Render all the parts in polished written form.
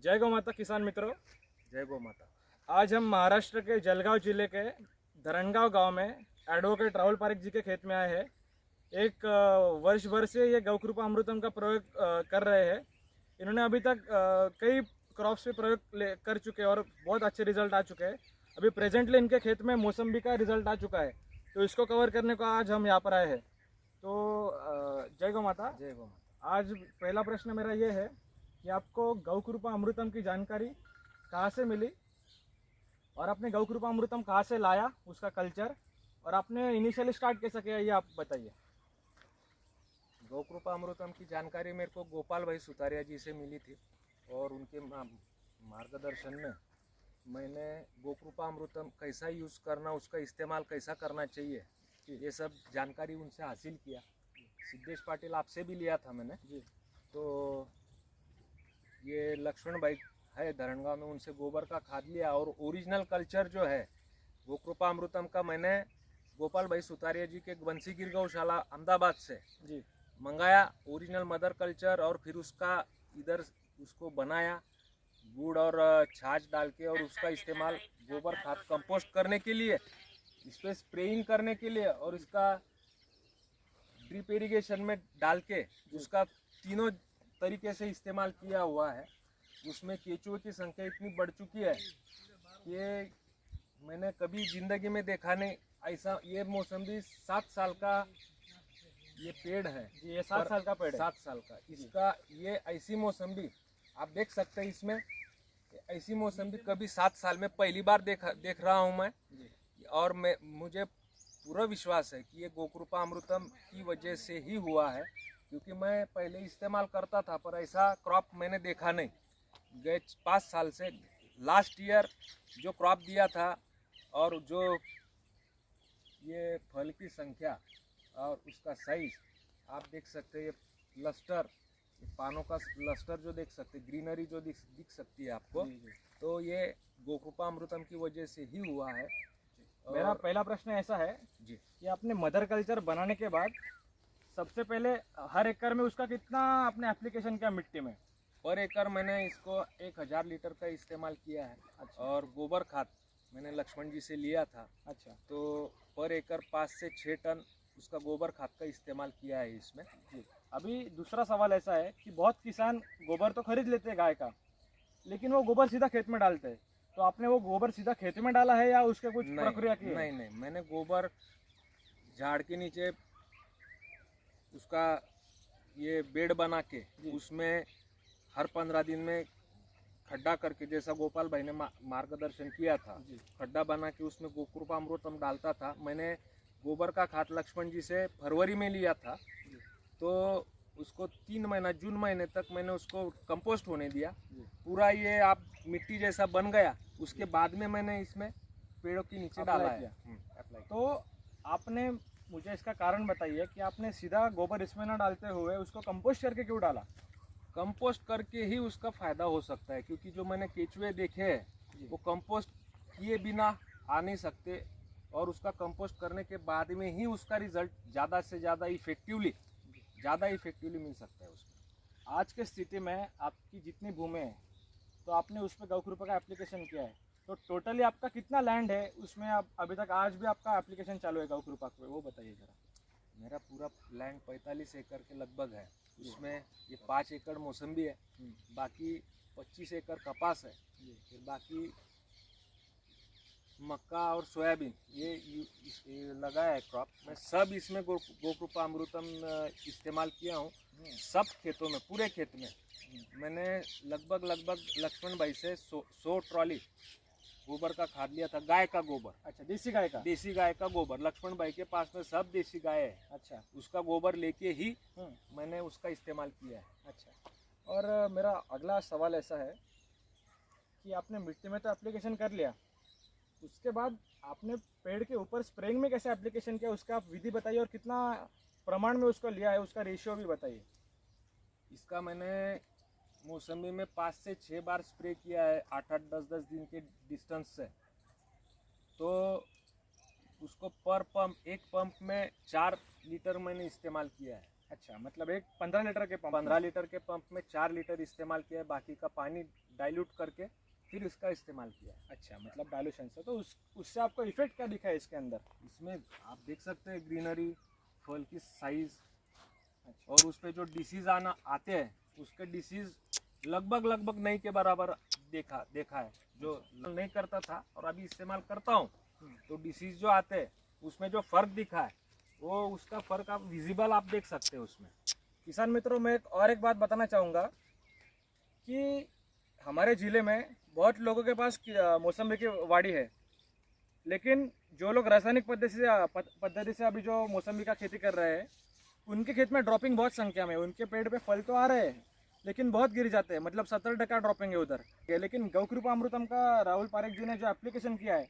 जय गौ माता किसान मित्रों। जय गौ माता। आज हम महाराष्ट्र के जलगांव जिले के धरणगांव गांव में एडवोकेट राहुल पारिक जी के खेत में आए हैं। एक वर्ष भर से ये गौकृपा अमृतम का प्रयोग कर रहे हैं। इन्होंने अभी तक कई क्रॉप्स पे प्रयोग कर चुके हैं और बहुत अच्छे रिजल्ट आ चुके हैं। अभी प्रेजेंटली इनके खेत में मौसम्बी का रिजल्ट आ चुका है, तो इसको कवर करने को आज हम यहाँ पर आए हैं। तो जय गौ माता। जय गौ माता। आज पहला प्रश्न मेरा ये है कि आपको गौकृपा अमृतम की जानकारी कहाँ से मिली और आपने गौकृपा अमृतम कहाँ से लाया, उसका कल्चर, और आपने इनिशियली स्टार्ट कैसे किया, ये आप बताइए। गौकृपा अमृतम की जानकारी मेरे को गोपाल भाई सुतारिया जी से मिली थी और उनके मार्गदर्शन में मैंने गौकृपा अमृतम कैसा यूज़ करना, उसका इस्तेमाल कैसा करना चाहिए, ये सब जानकारी उनसे हासिल किया। सिद्धेश पाटिल आपसे भी लिया था मैंने जी। तो ये लक्ष्मण भाई है धरणगांव में, उनसे गोबर का खाद लिया और ओरिजिनल कल्चर जो है गौकृपा अमृतम का मैंने गोपाल भाई सुतारिया जी के बंसीगिर गौशाला अहमदाबाद से जी मंगाया ओरिजिनल मदर कल्चर, और फिर उसका इधर उसको बनाया गुड़ और छाछ डाल के, और उसका इस्तेमाल गोबर खाद कंपोस्ट करने के लिए, इस पर स्प्रेइंग करने के लिए, और इसका ड्रिप इरिगेशन में डाल के उसका तीनों तरीके से इस्तेमाल किया हुआ है। उसमें केचुए की संख्या इतनी बढ़ चुकी है कि मैंने कभी ज़िंदगी में देखा नहीं ऐसा। ये मौसम्बी 7 साल का ये पेड़ है। ये 7 साल का पेड़ है। 7 साल का इसका ये ऐसी मौसम्बी आप देख सकते हैं। इसमें ऐसी मौसम्बी कभी 7 साल में पहली बार देख रहा हूँ मैं। और मुझे पूरा विश्वास है कि ये गौकृपा अमृतम की वजह से ही हुआ है, क्योंकि मैं पहले इस्तेमाल करता था पर ऐसा क्रॉप मैंने देखा नहीं। गए 5 साल से लास्ट ईयर जो क्रॉप दिया था और जो ये फल की संख्या और उसका साइज आप देख सकते हैं। ये लस्टर, ये पानों का लस्टर जो देख सकते, ग्रीनरी जो दिख सकती है आपको, तो ये गौकृपा अमृतम की वजह से ही हुआ है। मेरा पहला प्रश्न ऐसा है जी कि आपने मदर कल्चर बनाने के बाद सबसे पहले हर एकड़ में उसका कितना आपने एप्लीकेशन किया मिट्टी में? पर एकड़ मैंने इसको 1000 लीटर का इस्तेमाल किया है। अच्छा। और गोबर खाद मैंने लक्ष्मण जी से लिया था। अच्छा। तो पर एकड़ 5 से 6 टन उसका गोबर खाद का इस्तेमाल किया है इसमें। जी। अभी दूसरा सवाल ऐसा है कि बहुत किसान गोबर तो खरीद लेते हैं गाय का, लेकिन वो गोबर सीधा खेत में डालते हैं। तो आपने वो गोबर सीधा खेत में डाला है या उसके कुछ प्रक्रिया की है? नहीं, मैंने गोबर झाड़ के नीचे उसका ये बेड बना के उसमें हर 15 दिन में खड्डा करके, जैसा गोपाल भाई ने मार्गदर्शन किया था, खड्डा बना के उसमें गौकृपा अमृतम डालता था। मैंने गोबर का खाद लक्ष्मण जी से फरवरी में लिया था, तो उसको 3 महीना जून महीने तक मैंने उसको कंपोस्ट होने दिया। पूरा ये आप मिट्टी जैसा बन गया, उसके बाद में मैंने इसमें पेड़ों के नीचे डाला है। तो आपने मुझे इसका कारण बताइए कि आपने सीधा गोबर इसमें ना डालते हुए उसको कंपोस्ट करके क्यों डाला? कंपोस्ट करके ही उसका फायदा हो सकता है, क्योंकि जो मैंने केचुए देखे हैं वो कंपोस्ट किए बिना आ नहीं सकते, और उसका कंपोस्ट करने के बाद में ही उसका रिजल्ट ज़्यादा से ज़्यादा इफेक्टिवली मिल सकता है उसमें। आज के स्थिति में आपकी जितनी भूमि है, तो आपने उस पर गौकृपा का एप्लीकेशन किया है, तो टोटली आपका कितना लैंड है उसमें आप अभी तक आज भी आपका एप्लीकेशन चालू है गौकृपा पे, वो बताइए ज़रा। मेरा पूरा लैंड 45 एकड़ के लगभग है। उसमें ये 5 एकड़ मौसम्बी है, बाकी 25 एकड़ कपास है, फिर बाकी मक्का और सोयाबीन ये लगा है क्रॉप। मैं सब इसमें गौकृपा अमृतम इस्तेमाल किया हूँ। सब खेतों में, पूरे खेत में मैंने लगभग लक्ष्मण भाई से 100 ट्रॉली गोबर का खाद लिया था, गाय का गोबर। अच्छा, देसी गाय का? देसी गाय का गोबर। लक्ष्मण भाई के पास में सब देसी गाय है। अच्छा। उसका गोबर लेके ही मैंने उसका इस्तेमाल किया है। अच्छा। और मेरा अगला सवाल ऐसा है कि आपने मिट्टी में तो एप्लीकेशन कर लिया, उसके बाद आपने पेड़ के ऊपर स्प्रेइंग में कैसे एप्लीकेशन किया, उसका आप विधि बताइए, और कितना प्रमाण में उसको लिया है, उसका रेशियो भी बताइए। इसका मैंने मौसम्बी में 5 से 6 बार स्प्रे किया है, 8-8, 10-10 दिन के डिस्टेंस से। तो उसको पर पंप, एक पंप में 4 लीटर मैंने इस्तेमाल किया है। अच्छा, मतलब एक 15 लीटर के पंप 15 लीटर के पंप में 4 लीटर इस्तेमाल किया है, बाकी का पानी डाइल्यूट करके फिर इसका इस्तेमाल किया है। अच्छा, मतलब डाइल्यूशन से। तो उससे आपको इफेक्ट क्या दिखा है इसके अंदर? इसमें आप देख सकते हैं ग्रीनरी, फल की साइज, अच्छा, और उस पे जो डिसीज आते हैं उसके डिसीज लगभग नहीं के बराबर देखा है। जो नहीं करता था और अभी इस्तेमाल करता हूँ तो डिसीज जो आते हैं उसमें जो फर्क दिखा है वो उसका फर्क आप विजिबल आप देख सकते हैं उसमें। किसान मित्रों, मैं एक बात बताना चाहूँगा कि हमारे ज़िले में बहुत लोगों के पास मौसम्बी की वाड़ी है, लेकिन जो लोग रासायनिक पद्धति से अभी जो मौसम्बी का खेती कर रहे हैं, उनके खेत में ड्रॉपिंग बहुत संख्या में है। उनके पेड़ पे फल तो आ रहे हैं लेकिन बहुत गिर जाते हैं, मतलब 70% ड्रॉपिंग है उधर। लेकिन गौकृपा अमृतम का राहुल पारेख जी ने जो एप्लीकेशन किया है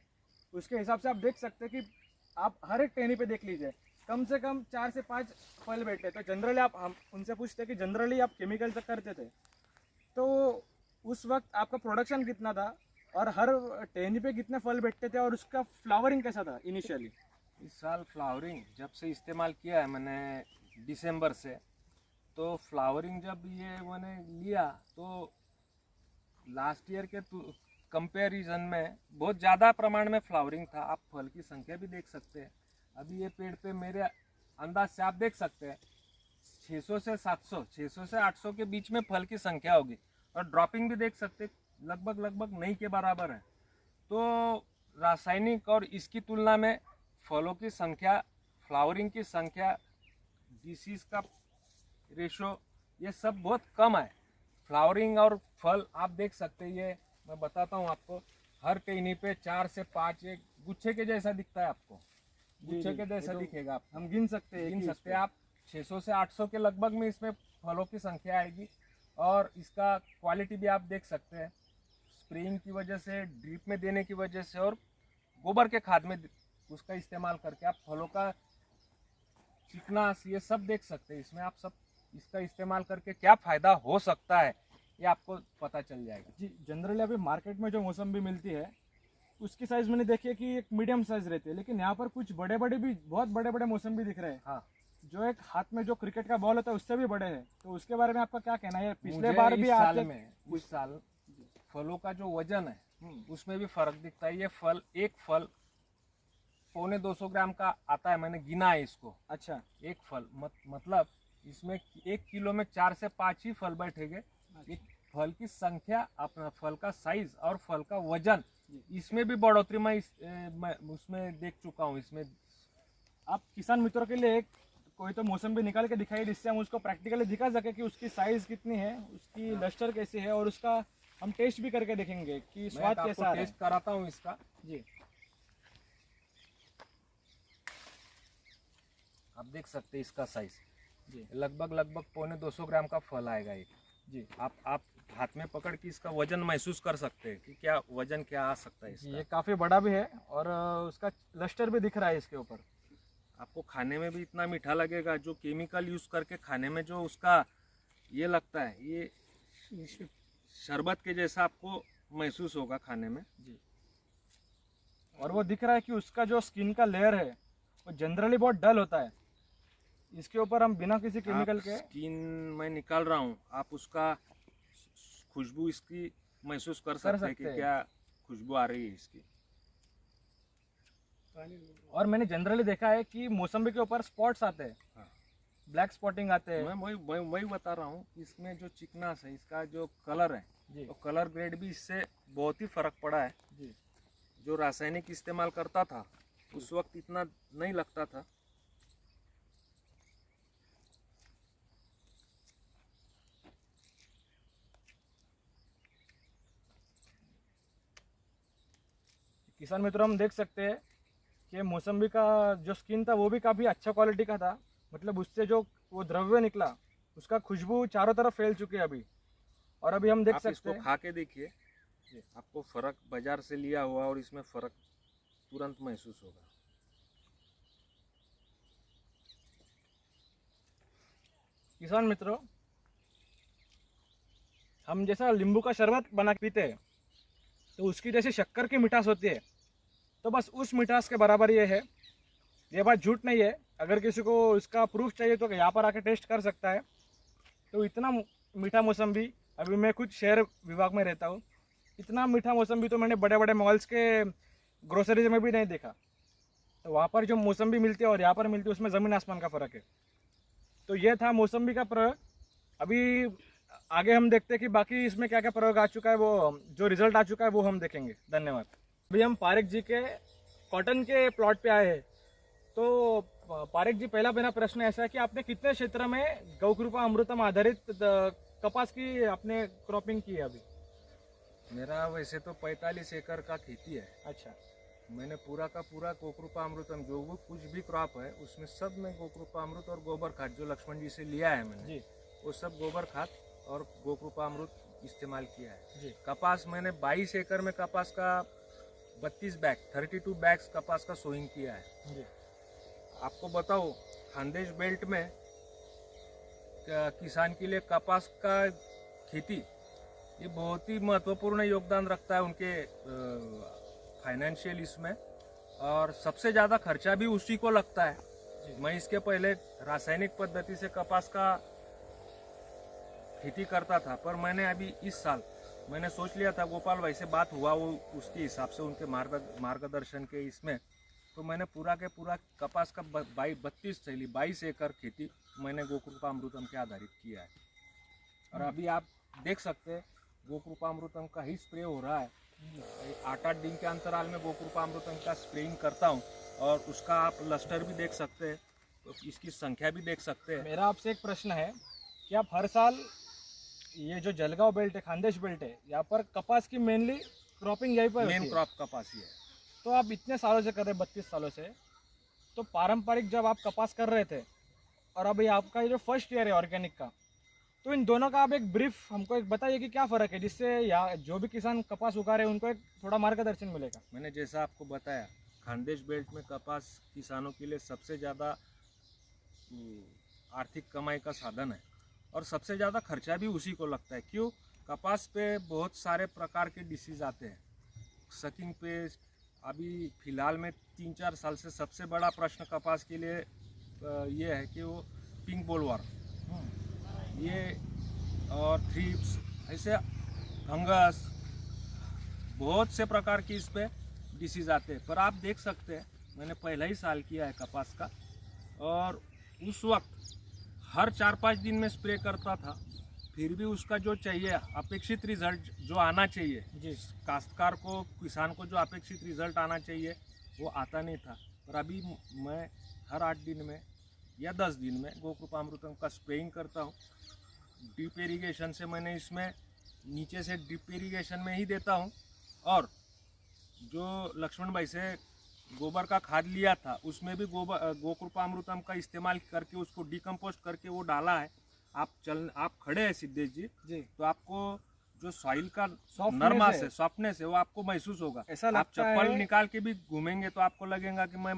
उसके हिसाब से आप देख सकते हैं कि आप हर एक टहनी पे देख लीजिए कम से कम 4 से 5 फल बैठे। तो जनरली हम उनसे पूछते कि जनरली आप केमिकल से करते थे तो उस वक्त आपका प्रोडक्शन कितना था और हर टहनी पे कितने फल बैठते थे और उसका फ्लावरिंग कैसा था इनिशियली? इस साल फ्लावरिंग जब से इस्तेमाल किया है मैंने दिसंबर से, तो फ्लावरिंग जब ये मैंने लिया तो लास्ट ईयर के कंपैरिजन में बहुत ज़्यादा प्रमाण में फ्लावरिंग था। आप फल की संख्या भी देख सकते हैं। अभी ये पेड़ पे मेरे अंदाज से आप देख सकते हैं 600 से 700, 600 से 800 के बीच में फल की संख्या होगी, और ड्रॉपिंग भी देख सकते लगभग नहीं के बराबर है। तो रासायनिक और इसकी तुलना में फलों की संख्या, फ्लावरिंग की संख्या, डिसीज का रेशो, ये सब बहुत कम है। फ्लावरिंग और फल आप देख सकते हैं, ये मैं बताता हूँ आपको, हर टहनी पे 4 से 5 एक गुच्छे के जैसा दिखता है आपको, गुच्छे के जैसा दिखेगा। आप हम गिन सकते हैं आप 600 से 800 के लगभग में इसमें फलों की संख्या आएगी। और इसका क्वालिटी भी आप देख सकते हैं, स्प्रेइंग की वजह से, ड्रिप में देने की वजह से और गोबर के खाद में उसका इस्तेमाल करके आप फलों का चिकनास ये सब देख सकते हैं। इसमें आप सब इसका इस्तेमाल करके क्या फ़ायदा हो सकता है ये आपको पता चल जाएगा। जी, जनरली अभी मार्केट में जो मौसम्बी मिलती है उसकी साइज़ मैंने देखी है कि एक मीडियम साइज़ रहती है, लेकिन यहाँ पर कुछ बहुत बड़े बड़े मौसम्बी दिख रहे हैं। हाँ, जो एक हाथ में जो क्रिकेट का बॉल होता है उससे भी बड़े हैं। तो उसके बारे में आपका क्या कहना है? पिछले मुझे बार भी इस साल फलों का जो वजन है उसमें भी फर्क दिखता है। ये फल, एक फल 250 ग्राम का आता है, मैंने गिना है इसको। अच्छा, एक फल मतलब इसमें 1 किलो में 4 से 5 ही फल बैठेंगे। एक फल की संख्या, अपना फल का साइज और फल का वजन, इसमें भी बढ़ोतरी मैं उसमें देख चुका हूँ। इसमें आप किसान मित्रों के लिए कोई तो मौसम्बी निकाल के दिखाइए जिससे हम उसको प्रैक्टिकली दिखा सके कि उसकी साइज कितनी है, उसकी लस्टर कैसी है, और उसका हम टेस्ट भी करके देखेंगे कि स्वाद कैसा है। टेस्ट कराता हूँ इसका। जी, आप देख सकते हैं इसका साइज जी, लगभग 250 ग्राम का फल आएगा ये। जी, आप हाथ में पकड़ के इसका वजन महसूस कर सकते हैं कि क्या वजन क्या आ सकता है इसका। ये काफ़ी बड़ा भी है और उसका लस्टर भी दिख रहा है इसके ऊपर। आपको खाने में भी इतना मीठा लगेगा, जो केमिकल यूज करके खाने में जो उसका ये लगता है, ये शरबत के जैसा आपको महसूस होगा खाने में। जी, और वो दिख रहा है कि उसका जो स्किन का लेयर है वो जनरली बहुत डल होता है। इसके ऊपर हम बिना किसी केमिकल के स्किन मैं निकाल रहा हूँ, आप उसका खुशबू इसकी महसूस कर सकते हैं कि क्या खुशबू आ रही है इसकी। और मैंने जनरली देखा है कि मौसम्बी के ऊपर स्पॉट्स आते हैं। हाँ, ब्लैक स्पॉटिंग आते हैं। मैं वही बता रहा हूँ, इसमें जो चिकनास है, इसका जो कलर है, जी, तो कलर ग्रेड भी इससे बहुत ही फर्क पड़ा है। जी, जो रासायनिक इस्तेमाल करता था उस वक्त इतना नहीं लगता था। किसान मित्रों, हम देख सकते हैं कि मौसम्बी का जो स्किन था वो भी काफ़ी अच्छा क्वालिटी का था। मतलब उससे जो वो द्रव्य निकला उसका खुशबू चारों तरफ फैल चुकी है अभी। और अभी हम देख आप सकते इसको हैं। खा के देखिए, आपको फर्क बाजार से लिया हुआ और इसमें फर्क तुरंत महसूस होगा। किसान मित्रों, हम जैसा नींबू का शरबत बना के पीते हैं तो उसकी जैसी शक्कर की मिठास होती है, तो बस उस मिठास के बराबर ये है ये बात झूठ नहीं है, अगर किसी को इसका प्रूफ चाहिए तो यहाँ पर आके टेस्ट कर सकता है। तो इतना मीठा मौसम्बी, अभी मैं खुद शहर विभाग में रहता हूँ, इतना मीठा मौसम्बी तो मैंने बड़े बड़े मॉल्स के ग्रोसरीज में भी नहीं देखा। तो वहाँ पर जो मौसम्बी मिलती है और यहाँ पर मिलती है उसमें ज़मीन आसमान का फ़र्क है। तो ये था मौसम्बी का प्रयोग। अभी आगे हम देखते हैं कि बाकी इसमें क्या क्या प्रयोग आ चुका है, वो जो रिजल्ट आ चुका है वो हम देखेंगे। धन्यवाद। अभी हम पारेख जी के कॉटन के प्लॉट पे आए हैं। तो पारेख जी, पहला मेरा प्रश्न ऐसा है कि आपने कितने क्षेत्र में गौकृपा अमृतम आधारित कपास की आपने क्रॉपिंग की है अभी? मेरा वैसे तो 45 एकड़ का खेती है। अच्छा। मैंने पूरा का पूरा गोकृपा अमृतम जो वो कुछ भी क्रॉप है उसमें सब में गोकृपा अमृत और गोबर खाद जो लक्ष्मण जी से लिया है मैंने जी वो सब गोबर खाद और गोकृपा अमृत इस्तेमाल किया है। जी। कपास मैंने 22 एकड़ में कपास का 32 बैग 32 बैग्स कपास का सोइंग किया है। जी। आपको बताओ, खानदेश बेल्ट में किसान के लिए कपास का खेती ये बहुत ही महत्वपूर्ण योगदान रखता है उनके फाइनेंशियल इसमें, और सबसे ज़्यादा खर्चा भी उसी को लगता है। मैं इसके पहले रासायनिक पद्धति से कपास का खेती करता था, पर मैंने अभी इस साल मैंने सोच लिया था, गोपाल भाई से बात हुआ वो उसके हिसाब से उनके मार्गदर्शन के इसमें, तो मैंने पूरा के पूरा कपास का 22 एकड़ खेती मैंने गोकृपा अमृतम के आधारित किया है। और अभी आप देख सकते हैं गोकृपा अमृतम का ही स्प्रे हो रहा है। 8-8 दिन के अंतराल में गोकृपा अमृतम का स्प्रेइंग करता हूँ, और उसका आप लस्टर भी देख सकते हैं, तो इसकी संख्या भी देख सकते हैं। मेरा आपसे एक प्रश्न है कि आप हर साल ये जो जलगांव बेल्ट है, खानदेश बेल्ट है, यहाँ पर कपास की मेनली क्रॉपिंग यहीं पर मेन क्रॉप कपास ही है। तो आप इतने सालों से कर रहे हैं, 32 सालों से, तो पारंपरिक जब आप कपास कर रहे थे और अभी आपका ये जो फर्स्ट ईयर है ऑर्गेनिक का, तो इन दोनों का आप एक ब्रीफ हमको एक बताइए कि क्या फ़र्क है, जिससे यहाँ जो भी किसान कपास उगा रहे हैं उनको एक थोड़ा मार्गदर्शन मिलेगा। मैंने जैसा आपको बताया, खानदेश बेल्ट में कपास किसानों के लिए सबसे ज़्यादा आर्थिक कमाई का साधन है, और सबसे ज़्यादा खर्चा भी उसी को लगता है। क्यों? कपास पे बहुत सारे प्रकार के डिसीज़ आते हैं। सकिंग पेस्ट अभी फ़िलहाल में 3-4 साल से सबसे बड़ा प्रश्न कपास के लिए ये है कि वो पिंक बोलवर्म, ये और थ्रिप्स, ऐसे फंगस, बहुत से प्रकार की इस पे डिसीज़ आते हैं। पर आप देख सकते हैं मैंने पहला ही साल किया है कपास का, और उस वक्त हर 4-5 दिन में स्प्रे करता था, फिर भी उसका जो चाहिए अपेक्षित रिजल्ट जो आना चाहिए, जी। काश्तकार को, किसान को जो अपेक्षित रिजल्ट आना चाहिए वो आता नहीं था। पर अभी मैं हर 8 दिन में या 10 दिन में गोकृपा अमृतम का स्प्रेइंग करता हूँ। ड्रिप इरीगेशन से मैंने इसमें नीचे से ड्रिप इरीगेशन में ही देता हूँ, और जो लक्ष्मण भाई से गोबर का खाद लिया था उसमें भी गोकृपा अमृतम का इस्तेमाल करके उसको डिकम्पोस्ट करके वो डाला है। आप खड़े हैं सिद्धेश जी, तो आपको जो सॉइल का नरमास है, सॉफ्टनेस है, वो आपको महसूस होगा। ऐसा आप लगता चप्पल है, निकाल के भी घूमेंगे तो आपको लगेगा कि मैं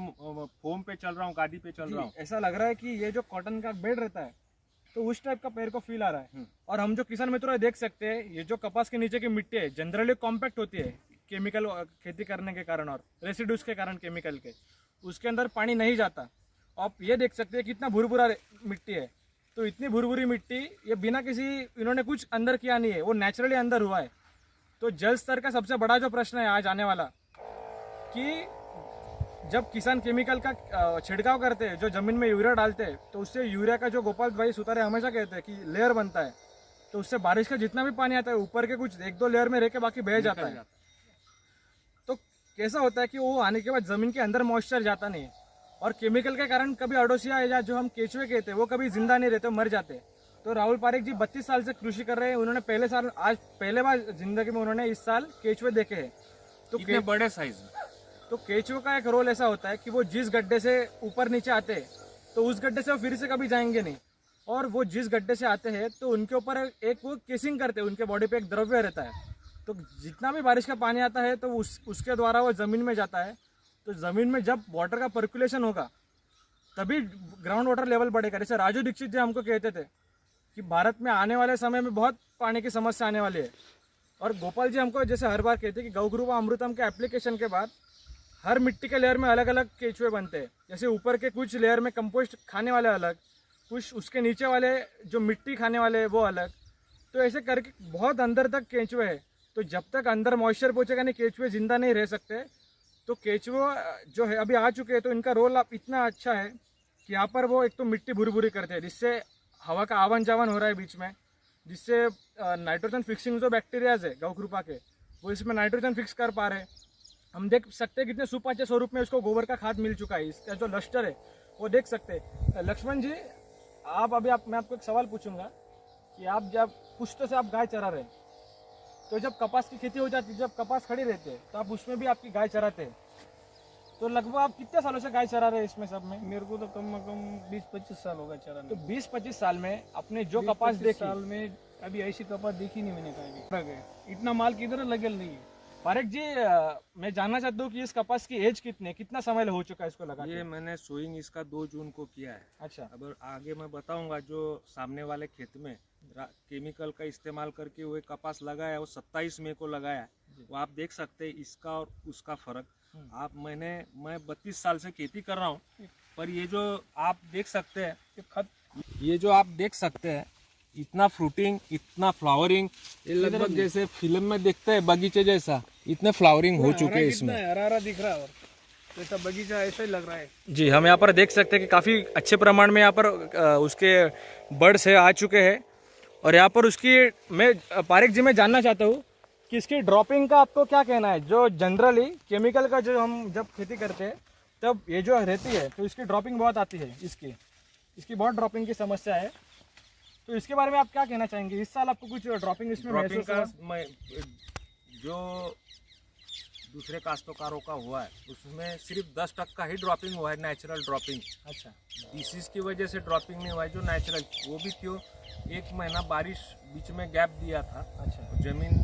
फोम पे चल रहा हूँ, गाड़ी पे चल रहा हूँ। ऐसा लग रहा है कि ये जो कॉटन का बेड रहता है तो उस टाइप का पैर को फील आ रहा है। और हम जो किसान मित्रों है देख सकते हैं, ये जो कपास के नीचे की मिट्टी है जनरली कॉम्पैक्ट होती है केमिकल खेती करने के कारण और रेसिड्यूज के कारण केमिकल के, उसके अंदर पानी नहीं जाता। आप ये देख सकते हैं कितना भुरभुरा मिट्टी है। तो इतनी भुरभुरी मिट्टी ये बिना किसी इन्होंने कुछ अंदर किया नहीं है, वो नेचुरली अंदर हुआ है। तो जल स्तर का सबसे बड़ा जो प्रश्न है आज आने वाला, कि जब किसान केमिकल का छिड़काव करते हैं, जो ज़मीन में यूरिया डालते हैं, तो उससे यूरिया का जो गोपाल भाई सुतारे हमेशा कहते हैं कि लेयर बनता है, तो उससे बारिश का जितना भी पानी आता है ऊपर के कुछ 1-2 लेयर में रह के बाकी बह जाता है। तो कैसा होता है कि वो आने के बाद ज़मीन के अंदर मॉइस्चर जाता नहीं है, और केमिकल के कारण कभी अडोसिया या जो हम केचुए कहते हैं वो कभी जिंदा नहीं रहते, मर जाते। तो राहुल पारेख जी 32 साल से कृषि कर रहे हैं, उन्होंने पहले बार जिंदगी में उन्होंने इस साल केचुए देखे हैं। तो इतने बड़े साइज में, तो केचुए का एक रोल ऐसा होता है कि वो जिस गड्ढे से ऊपर नीचे आते हैं तो उस गड्ढे से वो फिर से कभी जाएंगे नहीं, और वो जिस गड्ढे से आते हैं तो उनके ऊपर एक वो केसिंग करते हैं, उनके बॉडी पे एक द्रव्य रहता है। तो जितना भी बारिश का पानी आता है तो उसके द्वारा वो ज़मीन में जाता है। तो ज़मीन में जब वाटर का पर्कुलेशन होगा तभी ग्राउंड वाटर लेवल बढ़ेगा। जैसे राजू दीक्षित जी हमको कहते थे कि भारत में आने वाले समय में बहुत पानी की समस्या आने वाली है, और गोपाल जी हमको जैसे हर बार कहते हैं कि गौकृपा अमृतम के एप्लीकेशन के बाद हर मिट्टी के लेयर में अलग अलग केचुए बनते हैं। जैसे ऊपर के कुछ लेयर में कंपोस्ट खाने वाले अलग, कुछ उसके नीचे वाले जो मिट्टी खाने वाले हैं वो अलग। तो ऐसे करके बहुत अंदर तक केचुए है। तो जब तक अंदर मॉइस्चर पहुँचेगा नहीं, केचुए जिंदा नहीं रह सकते। तो केचुए जो है अभी आ चुके हैं, तो इनका रोल आप इतना अच्छा है कि यहाँ पर वो एक तो मिट्टी भुरी करते हैं, जिससे हवा का आवन जावन हो रहा है बीच में, जिससे नाइट्रोजन फिक्सिंग जो बैक्टीरियाज है गौकृपा के, वो इसमें नाइट्रोजन फिक्स कर पा रहे हैं। हम देख सकते हैं कितने सुपाच्य स्वरूप में उसको गोबर का खाद मिल चुका है। इसका जो लस्टर है वो देख सकते हैं। लक्ष्मण जी, मैं आपको एक सवाल पूछूंगा कि आप जब पुश्त से आप गाय चरा रहे हैं, तो जब कपास की खेती हो जाती है, जब कपास खड़ी रहती है, तो आप उसमें भी आपकी गाय चराते हैं। तो लगभग आप कितने सालों से गाय चरा रहे हैं इसमें सब में? मेरे को तो कम से कम 20-25 साल होगा चराने। तो 20-25 साल में आपने जो कपास 20-25 देखी, साल में अभी ऐसी कपास देखी नहीं मैंने कभी। इतना माल किधर लगेल नहीं है। पारेख जी, मैं जानना चाहता हूँ कि इस कपास की एज कितनी है, कितना समय हो चुका है इसको लगा? ये मैंने सोइंग इसका 2 जून को किया है। अच्छा। अब आगे मैं बताऊंगा, जो सामने वाले खेत में केमिकल का इस्तेमाल करके वो एक कपास लगाया, वो 27 मई को लगाया है। वो आप देख सकते हैं इसका और उसका फर्क। मैं 32 साल से खेती कर रहा हूँ, पर ये जो आप देख सकते हैं, ये जो आप देख सकते हैं, इतना फ्रूटिंग, इतना फ्लावरिंग, ये लगभग जैसे फिल्म में देखते हैं बगीचे जैसा, इतने फ्लावरिंग हो चुके हैं इसमें। हरा दिख रहा है और जैसा बगीचा ऐसा ही लग रहा है। जी, हम यहाँ पर देख सकते हैं कि काफ़ी अच्छे प्रमाण में यहाँ पर उसके बर्ड्स है आ चुके हैं। और यहाँ पर पारेख जी, मैं जानना चाहता हूँ कि इसकी ड्रॉपिंग का आपको क्या कहना है? जो जनरली केमिकल का जो हम जब खेती करते हैं तब ये जो रहती है, तो इसकी ड्रॉपिंग बहुत आती है, इसकी बहुत ड्रॉपिंग की समस्या है। तो इसके बारे में आप क्या कहना चाहेंगे? इस साल आपको कुछ ड्रॉपिंग इसमें महसूस हुआ? जो दूसरे काश्तकारों का हुआ है उसमें सिर्फ 10% ही ड्रॉपिंग हुआ है, नेचुरल ड्रॉपिंग। अच्छा। डिसीज की वजह से ड्रॉपिंग नहीं हुआ है, जो नेचुरल, वो भी क्यों, 1 महीना बारिश बीच में गैप दिया था। अच्छा। जमीन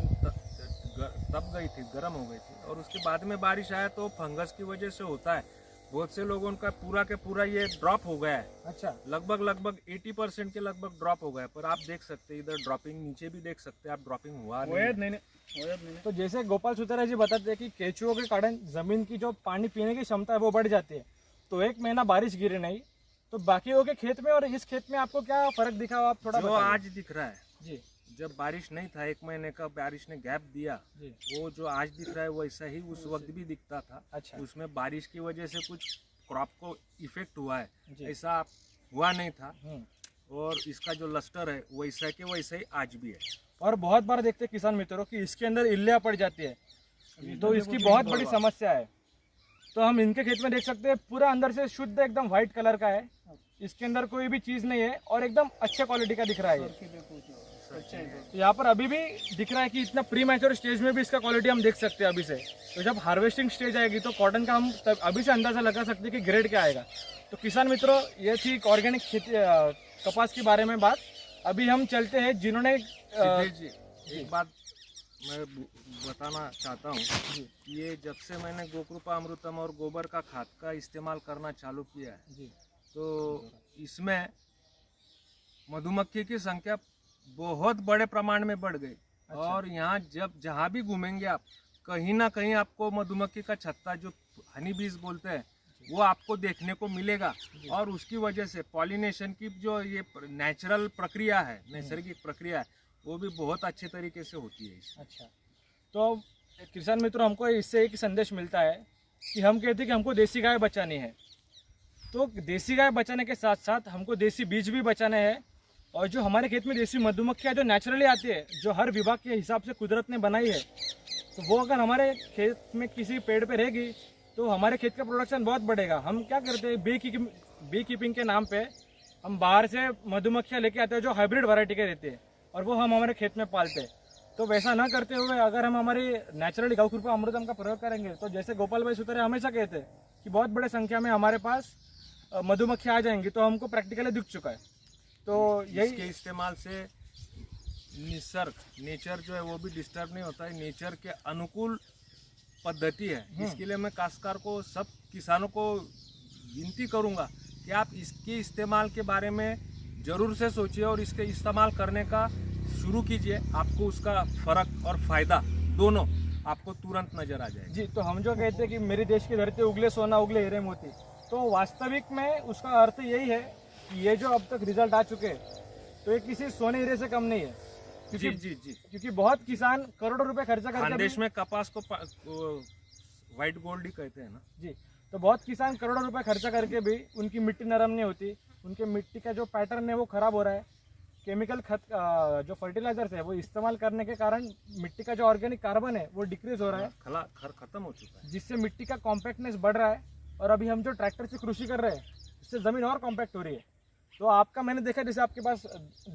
तब गई थी, गर्म हो गई थी, और उसके बाद में बारिश आया तो फंगस की वजह से होता है। बहुत से लोगों का पूरा के पूरा ये ड्रॉप हो गया है। अच्छा। लगभग 80% के लगभग ड्रॉप हो गया है। पर आप देख सकते हैं इधर ड्रॉपिंग, नीचे भी देख सकते हैं आप, ड्रॉपिंग हुआ नहीं। तो जैसे गोपाल सुतारिया जी बताते हैं कि केचुओं के कारण जमीन की जो पानी पीने की क्षमता है वो बढ़ जाती है। तो 1 महीना बारिश गिरे नहीं, तो बाकियों के खेत में और इस खेत में आपको क्या फर्क दिखा? आप थोड़ा जो आज दिख रहा है जी, जब बारिश नहीं था, 1 महीने का बारिश ने गैप दिया, वो जो आज दिख रहा है वैसा ही उस वक्त भी दिखता था। अच्छा। उसमें बारिश की वजह से कुछ क्रॉप को इफेक्ट हुआ है, ऐसा हुआ नहीं था। और इसका जो लस्टर है वैसा के वैसा ही आज भी है। और बहुत बार देखते हैं किसान मित्रों कि इसके अंदर इल्लियाँ पड़ जाती है, तो इसकी बहुत बड़ी समस्या है। तो हम इनके खेत में देख सकते हैं पूरा अंदर से शुद्ध एकदम व्हाइट कलर का है, इसके अंदर कोई भी चीज़ नहीं है और एकदम अच्छे क्वालिटी का दिख रहा है। तो यहाँ पर अभी भी दिख रहा है कि इतना प्री मैच्योर स्टेज में भी इसका क्वालिटी हम देख सकते हैं अभी से। तो जब हार्वेस्टिंग स्टेज आएगी तो कॉटन का हम तब अभी से अंदाज़ा लगा सकते हैं कि ग्रेड क्या आएगा। तो किसान मित्रों, ये थी ऑर्गेनिक खेती कपास के बारे में बात। अभी हम चलते हैं जिन्होंने जी, एक बात मैं बताना चाहता हूँ, ये जब से मैंने गोकृपा अमृतम और गोबर का खाद का इस्तेमाल करना चालू किया है, तो इसमें मधुमक्खी की संख्या बहुत बड़े प्रमाण में बढ़ गई। और यहाँ जहाँ भी घूमेंगे आप, कहीं ना कहीं आपको मधुमक्खी का छत्ता, जो हनी बीज बोलते हैं, वो आपको देखने को मिलेगा। और उसकी वजह से पॉलिनेशन की जो ये नेचुरल प्रक्रिया है, नैसर्गिक प्रक्रिया है, वो भी बहुत अच्छे तरीके से होती है। अच्छा, तो किसान मित्रों, हमको इससे एक संदेश मिलता है कि हम कहते हैं कि हमको देसी गाय बचानी है, तो देसी गाय बचाने के साथ साथ हमको देसी बीज भी बचाने हैं। और जो हमारे खेत में देसी मधुमक्खियाँ जो नेचुरली आती है, जो हर विभाग के हिसाब से कुदरत ने बनाई है, तो वो अगर हमारे खेत में किसी पेड़ पे रहेगी तो हमारे खेत का प्रोडक्शन बहुत बढ़ेगा। हम क्या करते हैं, बी कीपिंग के नाम पे हम बाहर से मधुमक्खियाँ लेके आते हैं जो हाइब्रिड वैरायटी के रहते हैं, और वो हम हमारे खेत में पालते हैं। तो वैसा ना करते हुए अगर हम हमारी नेचुरली गौकृपा अमृतम का प्रयोग करेंगे, तो जैसे गोपाल भाई सुतारिया हमेशा कहते हैं कि बहुत बड़े संख्या में हमारे पास मधुमक्खियाँ आ जाएंगी, तो हमको प्रैक्टिकली दिख चुका है। तो यही इसके इस्तेमाल से नेचर जो है वो भी डिस्टर्ब नहीं होता है, नेचर के अनुकूल पद्धति है। इसके लिए मैं काश्तकार को, सब किसानों को विनती करूंगा कि आप इसके इस्तेमाल के बारे में ज़रूर से सोचिए और इसके इस्तेमाल करने का शुरू कीजिए। आपको उसका फ़र्क और फ़ायदा दोनों आपको तुरंत नजर आ जाएगा। जी, तो हम जो कहते हैं कि मेरी देश की धरती उगले सोना उगले हीरे मोती, तो वास्तविक में उसका अर्थ यही है कि ये जो अब तक रिजल्ट आ चुके हैं तो ये किसी सोने हीरे से कम नहीं है, जी जी जी। क्योंकि बहुत किसान करोड़ों रुपए खर्चा करके खानदेश में कपास को व्हाइट गोल्ड ही कहते हैं ना। जी, तो बहुत किसान करोड़ों रुपए खर्चा करके भी उनकी मिट्टी नरम नहीं होती, उनके मिट्टी का जो पैटर्न है वो खराब हो रहा है। केमिकल जो फर्टिलाइजर्स है वो इस्तेमाल करने के कारण मिट्टी का जो ऑर्गेनिक कार्बन है वो डिक्रीज हो रहा है, खत्म हो चुका है, जिससे मिट्टी का कॉम्पैक्टनेस बढ़ रहा है। और अभी हम जो ट्रैक्टर से कृषि कर रहे हैं इससे ज़मीन और कॉम्पैक्ट हो रही है। तो आपका मैंने देखा जैसे आपके पास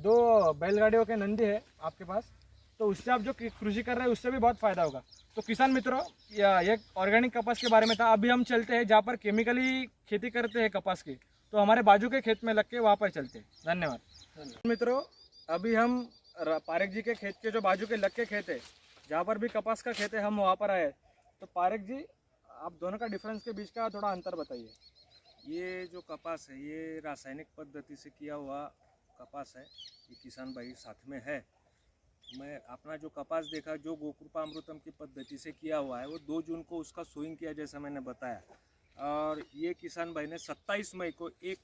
2 बैलगाड़ियों के नंदी है आपके पास, तो उससे आप जो कृषि कर रहे हैं उससे भी बहुत फायदा होगा। तो किसान मित्रों, ये ऑर्गेनिक कपास के बारे में था। अभी हम चलते हैं जहाँ पर केमिकली खेती करते हैं कपास की, तो हमारे बाजू के खेत में लग के वहाँ पर चलते हैं। धन्यवाद मित्रों। अभी हम पारेख जी के खेत के जो बाजू के लग के खेत है जहाँ पर भी कपास का खेत है, हम वहाँ पर आए। तो पारेख जी, आप दोनों का डिफरेंस के बीच का थोड़ा अंतर बताइए। ये जो कपास है ये रासायनिक पद्धति से किया हुआ कपास है, ये किसान भाई साथ में है। मैं अपना जो कपास देखा जो गोकृपा अमृतम की पद्धति से किया हुआ है वो 2 जून को उसका सोइंग किया जैसा मैंने बताया, और ये किसान भाई ने 27 मई को एक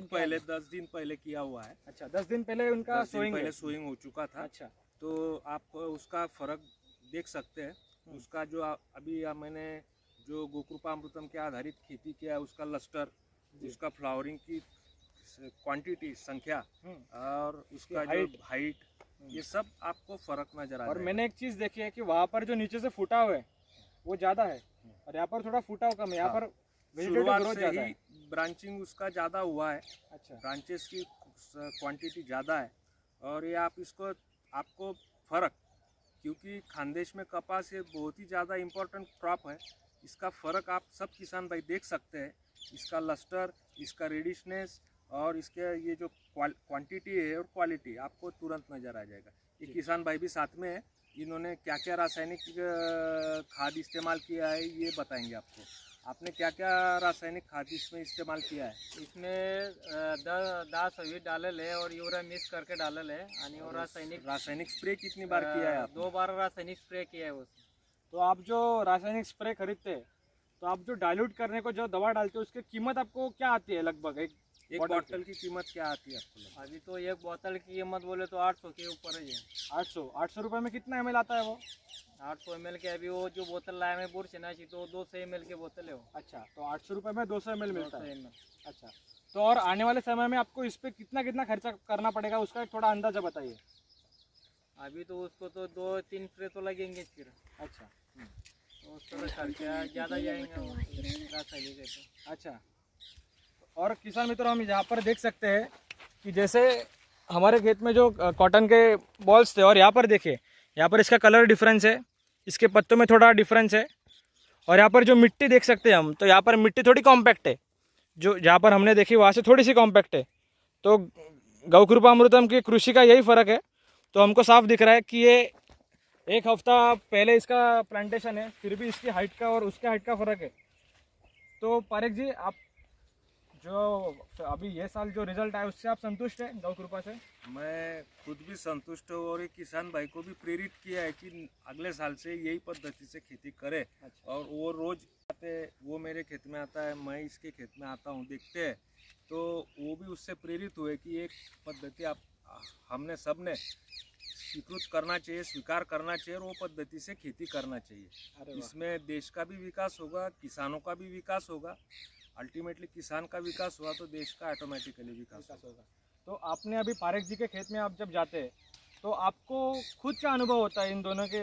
पहले 10 दिन पहले किया हुआ है। अच्छा, 10 दिन पहले उनका 10 दिन पहले सोइंग हो चुका था। अच्छा, तो आप उसका फर्क देख सकते हैं। उसका जो अभी मैंने जो गोकृपा अमृतम के आधारित खेती किया है उसका लस्टर, उसका फ्लावरिंग की क्वांटिटी संख्या और उसका जो हाइट, ये सब आपको फर्क नजर आ और जाएगा। मैंने एक चीज देखी है कि वहाँ पर जो नीचे से फूटा हुआ है वो ज्यादा है और यहाँ पर थोड़ा फूटा हुआ कम है। यहाँ पर शुरुआत से ही ब्रांचिंग उसका ज़्यादा हुआ है। अच्छा, ब्रांचेस की क्वांटिटी ज़्यादा है और ये आप इसको आपको फर्क, क्योंकि खानदेश में कपास ये बहुत ही ज़्यादा इम्पोर्टेंट क्रॉप है, इसका फ़र्क आप सब किसान भाई देख सकते हैं। इसका लस्टर, इसका रेडिशनेस और इसके ये जो क्वांटिटी है और क्वालिटी आपको तुरंत नज़र आ जाएगा। ये किसान भाई भी साथ में है, इन्होंने क्या क्या रासायनिक खाद इस्तेमाल किया है ये बताएंगे आपको। आपने क्या क्या रासायनिक खाद इसमें इस्तेमाल किया है? इसमें 10 डालल है और यूरिया मिक्स करके डालल है। और रासायनिक स्प्रे कितनी बार किया है? 2 बार रासायनिक स्प्रे किया है उसमें। तो आप जो रासायनिक स्प्रे खरीदते हैं तो आप जो डाइल्यूट करने को जो दवा डालते हो उसकी कीमत आपको क्या आती है लगभग? एक बॉटल की कीमत क्या आती है आपको? अभी तो एक बोतल की कीमत बोले तो 800 के ऊपर ही है। 800 रुपये में कितना ml आता है वो? 800 ml के अभी वो जो बोतल लाया मैं बुर चनाची तो 200 ml के बोतल है वो। अच्छा, तो 800 रुपये में 200 ml मिलता 200 है। ml। अच्छा, तो और आने वाले समय में आपको इस पे कितना खर्चा करना पड़ेगा उसका एक थोड़ा अंदाजा बताइए। अभी तो उसको तो 2-3 स्प्रे तो लगेंगे फिर। अच्छा, तो उस तरह खर्चा ज़्यादा जाएंगे रासायनिक है तो। अच्छा। और किसान मित्रों, हम यहाँ पर देख सकते हैं कि जैसे हमारे खेत में जो कॉटन के बॉल्स थे और यहाँ पर देखिए, यहाँ पर इसका कलर डिफरेंस है, इसके पत्तों में थोड़ा डिफरेंस है। और यहाँ पर जो मिट्टी देख सकते हैं हम, तो यहाँ पर मिट्टी थोड़ी कॉम्पैक्ट है, जो जहाँ पर हमने देखी वहाँ से थोड़ी सी कॉम्पैक्ट है। तो गोकृपा अमृतम की कृषि का यही फ़र्क है। तो हमको साफ दिख रहा है कि ये 1 हफ्ता पहले इसका प्लांटेशन है, फिर भी इसकी हाइट का और उसके हाइट का फ़र्क है। तो पारेख जी, आप जो अभी ये साल जो रिजल्ट आया उससे आप संतुष्ट हैं गोकृपा से? मैं खुद भी संतुष्ट हूँ और एक किसान भाई को भी प्रेरित किया है कि अगले साल से यही पद्धति से खेती करे। अच्छा। और वो रोज आते, वो मेरे खेत में आता है, मैं इसके खेत में आता हूँ, देखते हैं, तो वो भी उससे प्रेरित हुए कि एक पद्धति आप हमने सब ने स्वीकृत करना चाहिए, स्वीकार करना चाहिए और वो पद्धति से खेती करना चाहिए। इसमें देश का भी विकास होगा, किसानों का भी विकास होगा। अल्टीमेटली किसान का विकास हुआ तो देश का ऑटोमेटिकली विकास होगा। तो आपने अभी पारेख जी के खेत में आप जब जाते हैं तो आपको खुद क्या अनुभव होता है? इन दोनों के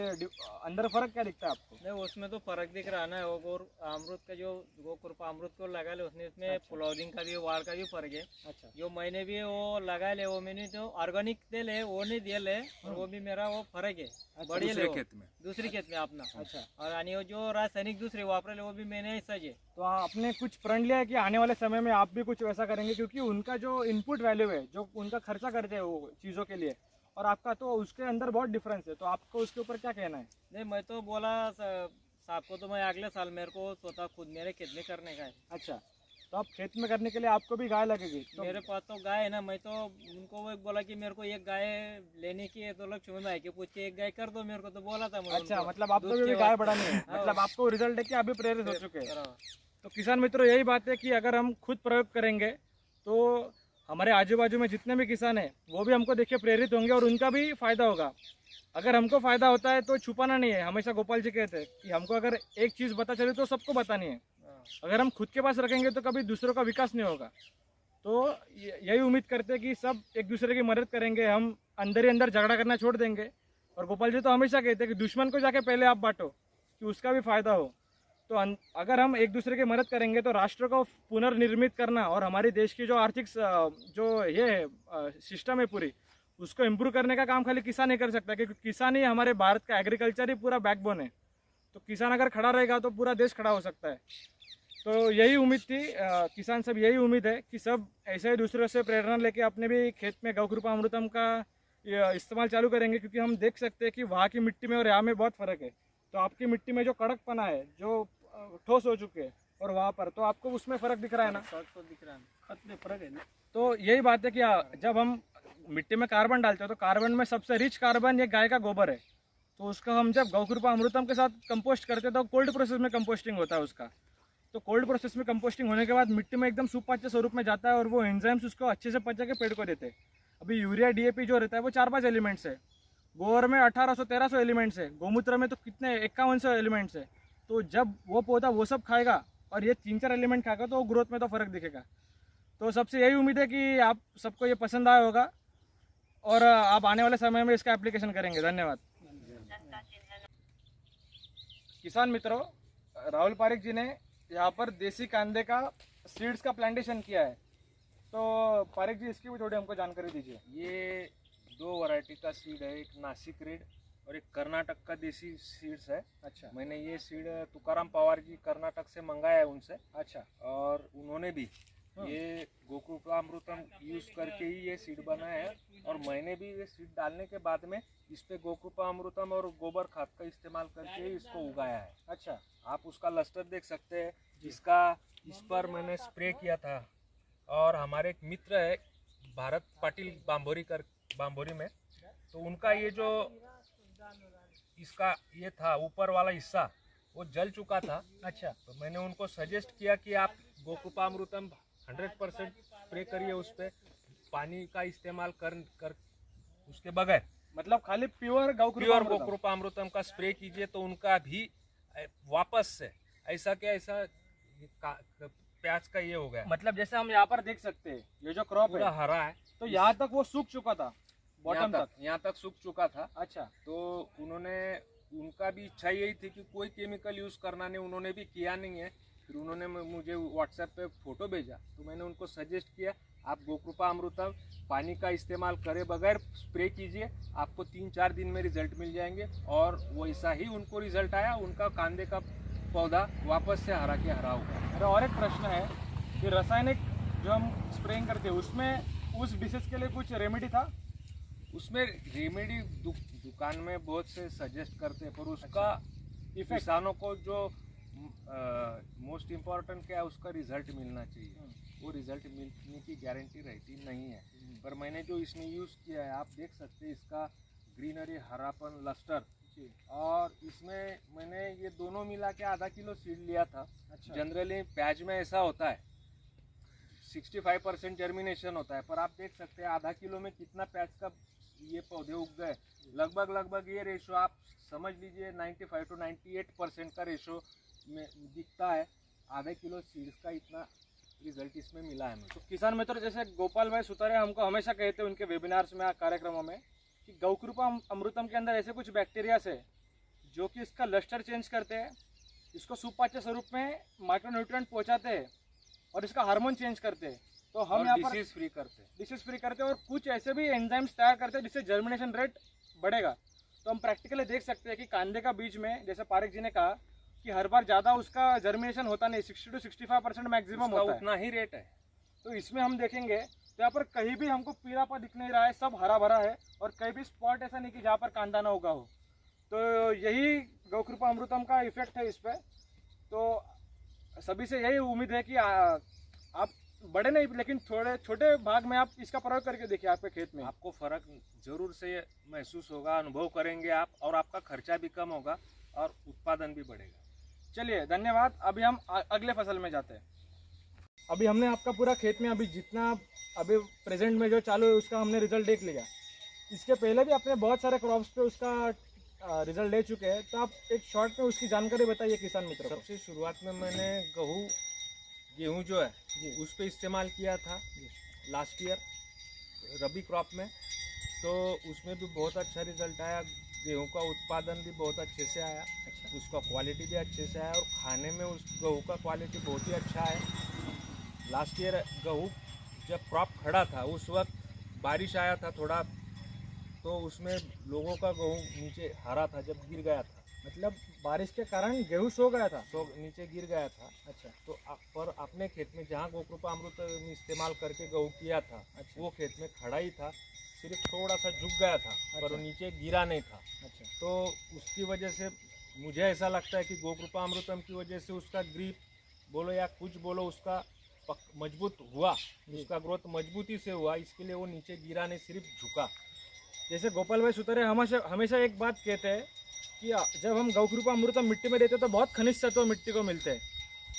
अंदर फर्क क्या दिखता है आपको? नहीं, उसमें तो फर्क दिख रहा है। वो अमृत का जो गोकृपा अमृत को लगा ले उसने, इसमें अच्छा। फ्लावरिंग का भी वार का भी फर्क है। अच्छा, जो जो मैंने भी वो लगा ले वो मैंने जो ऑर्गेनिक दे ले वो नहीं दिया ले, और वो भी मेरा वो फर्क है। बढ़िया ले दूसरे वो। खेत में, दूसरी खेत में अपना। अच्छा। और यानी वो जो रासायनिक दूसरे वापरे ले वो भी मैंने सही है। तो आपने कुछ प्रण लिया है कि आने वाले समय में आप भी कुछ वैसा करेंगे? क्योंकि उनका जो इनपुट वैल्यू है, जो उनका खर्चा करते हैं वो चीज़ों के लिए, और आपका तो उसके अंदर बहुत डिफरेंस है। तो आपको उसके ऊपर क्या कहना है? नहीं, मैं तो बोला साहब को तो मैं अगले साल मेरे को स्वतः खुद मेरे खेत में करने का है। अच्छा, तो आप खेत में करने के लिए आपको भी गाय लगेगी तो मेरे पास तो गाय है ना, मैं तो उनको वो बोला कि मेरे को एक गाय लेने की है, तो लक्ष्मण भाई के पूछ के एक गाय कर दो मेरे को, तो बोला था मैं अच्छा उनको। मतलब आपको दूध भी के गाय वास्ते। बढ़ानी है, हाँ। मतलब आपको रिजल्ट है कि अभी प्रेरित हो चुके हैं। हाँ। तो किसान मित्रों यही बात है कि अगर हम खुद प्रयोग करेंगे तो हमारे आजू बाजू में जितने भी किसान हैं वो भी हमको देख के प्रेरित होंगे और उनका भी फायदा होगा। अगर हमको फायदा होता है तो छुपाना नहीं है, हमेशा गोपाल जी कहते हैं कि हमको अगर एक चीज़ पता चले तो सबको बतानी है। हाँ। अगर हम खुद के पास रखेंगे तो कभी दूसरों का विकास नहीं होगा। तो यही उम्मीद करते हैं कि सब एक दूसरे की मदद करेंगे, हम अंदर ही अंदर झगड़ा करना छोड़ देंगे। और गोपाल जी तो हमेशा कहते हैं कि दुश्मन को जाके पहले आप बांटो कि उसका भी फायदा हो। तो अगर हम एक दूसरे की मदद करेंगे तो राष्ट्र को पुनर्निर्मित करना और हमारी देश की जो आर्थिक जो ये सिस्टम है पूरी, उसको इम्प्रूव करने का काम खाली किसान ही कर सकता है, क्योंकि किसान ही हमारे भारत का एग्रीकल्चर ही पूरा बैकबोन है। तो किसान अगर खड़ा रहेगा तो पूरा देश खड़ा हो सकता है। तो यही उम्मीद थी, किसान सब यही उम्मीद है कि सब ऐसे ही दूसरों से प्रेरणा लेके अपने भी खेत में गौकृपा अमृतम का इस्तेमाल चालू करेंगे, क्योंकि हम देख सकते हैं कि वहाँ की मिट्टी में और यहाँ में बहुत फ़र्क है। तो आपकी मिट्टी में जो कड़कपना है, जो ठोस हो चुके हैं, और वहाँ पर तो आपको उसमें फ़र्क दिख रहा है ना। फर्क तो दिख रहा है। खत में फर्क है ना। तो यही बात है कि जब हम मिट्टी में कार्बन डालते हैं तो कार्बन में सबसे रिच कार्बन ये गाय का गोबर है। तो उसका हम जब गौकृपा अमृतम के साथ कंपोस्ट करते हैं तो कोल्ड प्रोसेस में कंपोस्टिंग होता है उसका। तो कोल्ड प्रोसेस में कंपोस्टिंग होने के बाद मिट्टी में एकदम सुपाच्य स्वरूप में जाता है और वो एंजाइम्स उसको अच्छे से पचा के पेड़ को देते हैं। अभी यूरिया डीएपी जो रहता है वो 4-5 एलिमेंट्स है, गोबर में 1800-1300 एलिमेंट्स है, गौमूत्र में तो कितने 5100 एलिमेंट्स है। तो जब वो पौधा वो सब खाएगा और ये 3-4 एलिमेंट खाएगा तो ग्रोथ में तो फ़र्क दिखेगा। तो सबसे यही उम्मीद है कि आप सबको ये पसंद आया होगा और आप आने वाले समय में इसका एप्लीकेशन करेंगे। धन्यवाद। किसान मित्रों, राहुल पारिक जी ने यहाँ पर देसी कांदे का सीड्स का प्लांटेशन किया है। तो पारिक जी इसकी भी थोड़ी हमको जानकारी दीजिए। ये 2 वैरायटी का सीड है, एक नासिक रेड और एक कर्नाटक का देसी सीड्स है। अच्छा मैंने ये सीड तुकाराम पवार जी कर्नाटक से मंगाया है उनसे, अच्छा और उन्होंने भी ये गोकृपा अमृतम यूज करके ही ये सीड बनाया है। और मैंने भी ये सीड डालने के बाद में इस पे गोकृपा अमृतम और गोबर खाद का इस्तेमाल करके ही इसको उगाया है। अच्छा आप उसका लस्टर देख सकते हैं, इसका इस पर मैंने स्प्रे किया था। और हमारे एक मित्र है भारत पाटिल बाम्बोरी में, तो उनका ये जो इसका ये था ऊपर वाला हिस्सा वो जल चुका था। अच्छा तो मैंने उनको सजेस्ट किया कि आप गोकृपा अमृतम 100% स्प्रे करिए, उस पर पानी का इस्तेमाल कर उसके बगैर मतलब खाली प्योर प्योर गोकृपा अमृतम का स्प्रे कीजिए। तो उनका भी वापस से ऐसा क्या ऐसा प्याज का ये हो गया, मतलब जैसे हम यहाँ पर देख सकते हैं ये जो क्रॉप पूरा है हरा है। तो यहाँ तक वो सूख चुका था, बॉटम तक। यहाँ तक सूख चुका था। अच्छा तो उनका भी इच्छा यही थी कि कोई केमिकल यूज करना नहीं, उन्होंने भी किया नहीं है। फिर उन्होंने मुझे व्हाट्सएप पे फोटो भेजा, तो मैंने उनको सजेस्ट किया आप गोकृपा अमृतम पानी का इस्तेमाल करे बगैर स्प्रे कीजिए, आपको 3-4 दिन में रिजल्ट मिल जाएंगे। और वैसा ही उनको रिजल्ट आया, उनका कांदे का पौधा वापस से हरा के हरा हुआ। अरे और एक प्रश्न है कि रासायनिक जो हम स्प्रेइंग करते हैं उसमें उस डिसीज के लिए कुछ रेमेडी था? उसमें रेमेडी दुकान में बहुत से सजेस्ट करते हैं, पर उसका किसानों को जो मोस्ट इम्पॉर्टेंट क्या है उसका रिजल्ट मिलना चाहिए। वो रिजल्ट मिलने की गारंटी रहती नहीं है। पर मैंने जो इसमें यूज़ किया है आप देख सकते हैं, इसका ग्रीनरी हरापन लस्टर, और इसमें मैंने ये दोनों मिला के आधा किलो सीड लिया था। अच्छा। जनरली प्याज में ऐसा होता है 65% जर्मिनेशन होता है, पर आप देख सकते हैं आधा किलो में कितना प्याज का ये पौधे उग गए। लगभग ये रेशो आप समझ लीजिए 95 to 98% का रेशो में दिखता है। आधे किलो सीड्स का इतना रिजल्ट इसमें मिला है मुझे। तो किसान मित्र जैसे गोपाल भाई सुतारे हमको हमेशा कहते हैं उनके वेबिनार्स में कार्यक्रमों में कि गौकृपा अमृतम के अंदर ऐसे कुछ बैक्टीरियाज है जो कि इसका लस्टर चेंज करते हैं, इसको सुपाच्य स्वरूप में माइक्रोन्यूट्रिएंट पहुंचाते हैं और इसका हार्मोन चेंज करते हैं। तो हम यहाँ पर डिसीज फ्री करते हैं और कुछ ऐसे भी एंजाइम्स तैयार करते हैं जिससे जर्मिनेशन रेट बढ़ेगा। तो हम प्रैक्टिकली देख सकते हैं कि कांदे का बीज में जैसे पारिक जी ने कहा कि हर बार ज़्यादा उसका जर्मिनेशन होता नहीं, 60 to 65% मैक्सिमम होता है। उतना ही रेट है। तो इसमें हम देखेंगे तो यहाँ पर कहीं भी हमको पीलापा दिख नहीं रहा है, सब हरा भरा है और कहीं भी स्पॉट ऐसा नहीं कि जहाँ पर कांदा ना उगा हो। तो यही गौकृपा अमृतम का इफेक्ट है इस पर। तो सभी से यही उम्मीद है कि आप बड़े नहीं लेकिन थोड़े छोटे भाग में आप इसका प्रयोग करके देखिए आपके खेत में। आपको फर्क जरूर से महसूस होगा, अनुभव करेंगे आप, और आपका खर्चा भी कम होगा और उत्पादन भी बढ़ेगा। चलिए धन्यवाद। अभी हम अगले फसल में जाते हैं। अभी हमने आपका पूरा खेत में अभी जितना अभी प्रेजेंट में जो चालू है उसका हमने रिजल्ट देख लिया। इसके पहले भी आपने बहुत सारे क्रॉप्स पे उसका रिजल्ट ले चुके हैं, तो आप एक शॉर्ट में उसकी जानकारी बताइए किसान मित्रों को। सबसे शुरुआत में मैंने गेहूँ जो है उस पर इस्तेमाल किया था लास्ट ईयर रबी क्रॉप में, तो उसमें भी बहुत अच्छा रिजल्ट आया। गेहूं का उत्पादन भी बहुत अच्छे से आया, उसका क्वालिटी भी अच्छे से आया और खाने में उस गेहूं का क्वालिटी बहुत ही अच्छा है। लास्ट ईयर गेहूं जब क्रॉप खड़ा था उस वक्त बारिश आया था थोड़ा, तो उसमें लोगों का गेहूं नीचे हरा था जब गिर गया था। मतलब बारिश के कारण गेहूँ सो गया था, तो नीचे गिर गया था। अच्छा, तो पर अपने खेत में जहाँ गोकृपा अमृत में इस्तेमाल करके गेहूँ किया था, अच्छा। वो खेत में खड़ा ही था, सिर्फ थोड़ा सा झुक गया था पर अच्छा। वो नीचे गिरा नहीं था। अच्छा, तो उसकी वजह से मुझे ऐसा लगता है कि गोकृपा अमृतम की वजह से उसका ग्रिप बोलो या कुछ बोलो उसका मजबूत हुआ, उसका ग्रोथ मजबूती से हुआ, इसके लिए वो नीचे गिरा नहीं, सिर्फ झुका। जैसे गोपाल भाई सुतारे हमेशा एक बात कहते हैं कि जब हम गौकृपा अमृतम मिट्टी में देते हैं तो बहुत खनिज तत्व मिट्टी को मिलते हैं।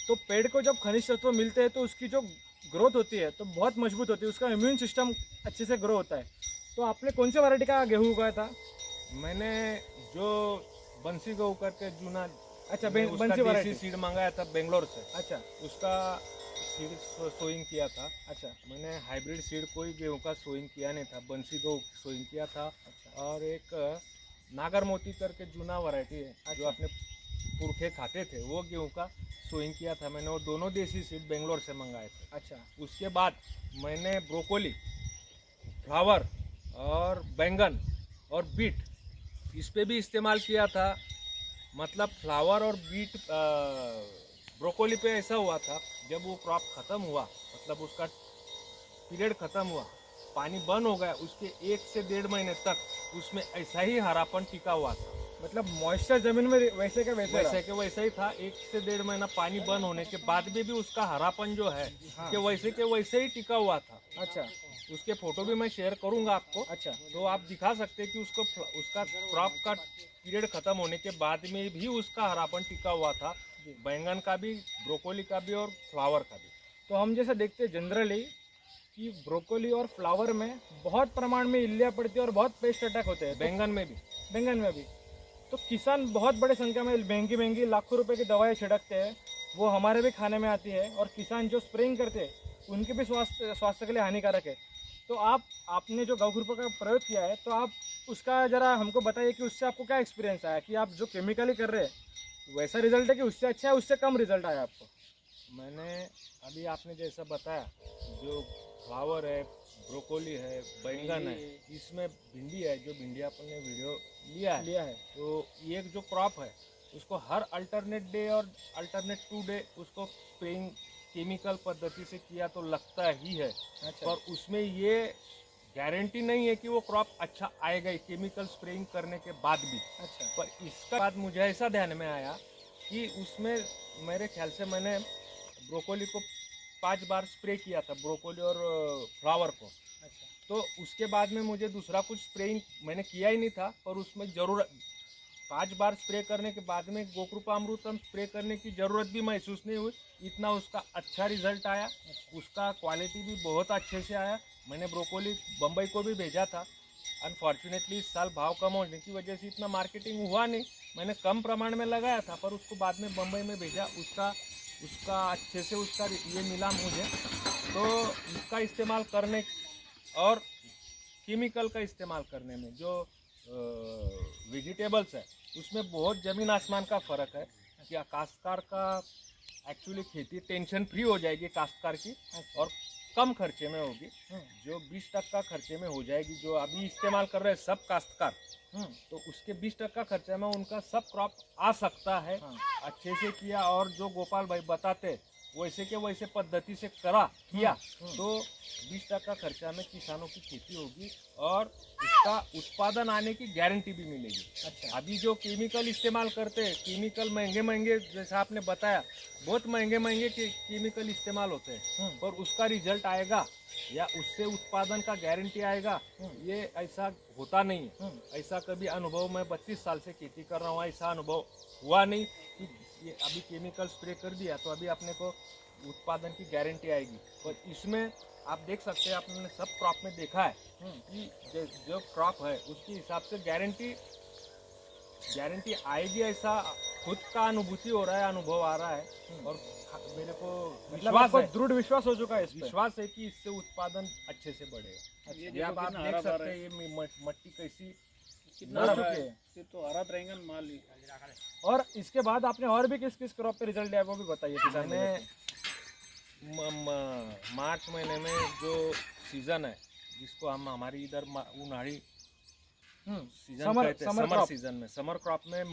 तो पेड़ को जब खनिज तत्व मिलते हैं तो उसकी जो ग्रोथ होती है तो बहुत मजबूत होती है, उसका इम्यून सिस्टम अच्छे से ग्रो होता है। तो आपने कौन सी वैरायटी का गेहूँ उगाया था? मैंने जो बंसी गेहूँ करके जूना, अच्छा, मैंने उसका बंसी देसी वैरायटी। सीड मंगाया था बेंगलोर से, अच्छा उसका सीड सोइंग किया था। अच्छा मैंने हाइब्रिड सीड कोई गेहूँ का सोइंग किया नहीं था, बंसी गेहूँ सोइंग किया था। अच्छा। और एक नागर मोती करके जूना वैरायटी है जो अपने पुरखे खाते थे, वो गेहूँ का सोइंग किया था मैंने। वो दोनों देसी सीड बेंगलोर से मंगाए थे। अच्छा उसके बाद मैंने ब्रोकोली, फ्लावर और बैंगन और बीट इस पे भी इस्तेमाल किया था। मतलब फ्लावर और बीट ब्रोकोली पे ऐसा हुआ था, जब वो क्रॉप ख़त्म हुआ, मतलब उसका पीरियड ख़त्म हुआ, पानी बंद हो गया, उसके 1 से 1.5 महीने तक उसमें ऐसा ही हरापन टिका हुआ था। मतलब मॉइस्चर जमीन में वैसे के वैसे वैसे के वैसे ही था। 1 से 1.5 महीना पानी बंद होने के बाद भी उसका हरापन जो है हाँ। कि वैसे के वैसे ही टिका हुआ था। अच्छा उसके फोटो भी मैं शेयर करूंगा आपको। अच्छा तो आप दिखा सकते हैं कि उसका क्रॉप का पीरियड खत्म होने के बाद में भी उसका हरापन टिका हुआ था, बैंगन का भी, ब्रोकोली का भी और फ्लावर का भी। तो हम जैसे देखते हैं जनरली कि ब्रोकोली और फ्लावर में बहुत प्रमाण में इल्लियाँ पड़ती है और बहुत पेस्ट अटैक होते हैं, बैंगन में भी। बैंगन में भी। तो किसान बहुत बड़े संख्या में महंगी महंगी लाखों रुपए की दवाएं छिड़कते हैं, वो हमारे भी खाने में आती है, और किसान जो स्प्रेइंग करते हैं उनके भी स्वास्थ्य के लिए हानिकारक है। तो आपने जो गौकृपा का प्रयोग किया है, तो आप उसका ज़रा हमको बताइए कि उससे आपको क्या एक्सपीरियंस आया, कि आप जो केमिकली कर रहे हैं वैसा रिजल्ट है कि उससे अच्छा है, उससे कम रिजल्ट आया आपको? मैंने अभी आपने जैसा बताया, जो फ्लावर है, ब्रोकोली है, बैंगन है, इसमें भिंडी है, जो भिंडी आपने वीडियो लिया है, तो ये जो क्रॉप है उसको हर अल्टरनेट डे और अल्टरनेट 2 डे उसको स्प्रेइंग केमिकल पद्धति से किया तो लगता ही है। अच्छा। पर उसमें ये गारंटी नहीं है कि वो क्रॉप अच्छा आएगा केमिकल स्प्रेइंग करने के बाद भी। अच्छा। पर इसका बाद मुझे ऐसा ध्यान में आया कि उसमें मेरे ख्याल से मैंने ब्रोकोली को 5 बार स्प्रे किया था, ब्रोकोली और फ्लावर को। अच्छा। तो उसके बाद में मुझे दूसरा कुछ स्प्रेइंग मैंने किया ही नहीं था, पर उसमें ज़रूरत 5 बार स्प्रे करने के बाद में गोकृपा अमृतम स्प्रे करने की ज़रूरत भी महसूस नहीं हुई, इतना उसका अच्छा रिजल्ट आया। उसका क्वालिटी भी बहुत अच्छे से आया। मैंने ब्रोकोली बम्बई को भी भेजा था, अनफॉर्चुनेटली इस साल भाव कम होने की वजह से इतना मार्केटिंग हुआ नहीं, मैंने कम प्रमाण में लगाया था, पर उसको बाद में बम्बई में भेजा, उसका अच्छे से उसका ये मिला मुझे। तो इसका इस्तेमाल करने और केमिकल का इस्तेमाल करने में जो वेजिटेबल्स है उसमें बहुत ज़मीन आसमान का फ़र्क है। कि काश्तकार का एक्चुअली खेती टेंशन फ्री हो जाएगी काश्तकार की, और कम खर्चे में होगी, जो 20% खर्चे में हो जाएगी। जो अभी इस्तेमाल कर रहे हैं सब काश्तकार, तो उसके 20% खर्चे में उनका सब क्रॉप आ सकता है। अच्छे से किया, और जो गोपाल भाई बताते वैसे के वैसे पद्धति से किया तो 20% खर्चा में किसानों की खेती होगी और इसका उत्पादन आने की गारंटी भी मिलेगी। अच्छा। अभी जो केमिकल इस्तेमाल करते हैं, केमिकल महंगे महंगे, जैसा आपने बताया बहुत महंगे महंगे केमिकल इस्तेमाल होते हैं, पर उसका रिजल्ट आएगा या उससे उत्पादन का गारंटी आएगा, ये ऐसा होता नहीं है। ऐसा कभी अनुभव, मैं 32 साल से खेती कर रहा हूँ, ऐसा अनुभव हुआ नहीं कि ये अभी केमिकल स्प्रे कर दिया तो अभी अपने को उत्पादन की गारंटी आएगी। पर इसमें आप देख सकते हैं, आपने सब क्रॉप में देखा है कि जो क्रॉप है उसके हिसाब से गारंटी आएगी, ऐसा खुद का अनुभूति हो रहा है, अनुभव आ रहा है और मेरे को मतलब विश्वास आपको है, दृढ़ विश्वास हो चुका है इस पे? विश्वास है कि इससे उत्पादन अच्छे से बढ़ेगा। ये आप देख सकते हैं, ये मट्टी कैसी कितना हो हरा चुकी है, है। ये तो हरा रहेगा माल ही। और इसके बाद आपने और भी किस किस क्रॉप पे रिजल्ट लिया वो भी बताइए किसान मैंने मेरे मार्च महीने में जो सीजन है, जिसको हम हमारी इधर उन्हाड़ी सीजन कहते हैं, समर सीजन में, समर क्रॉप में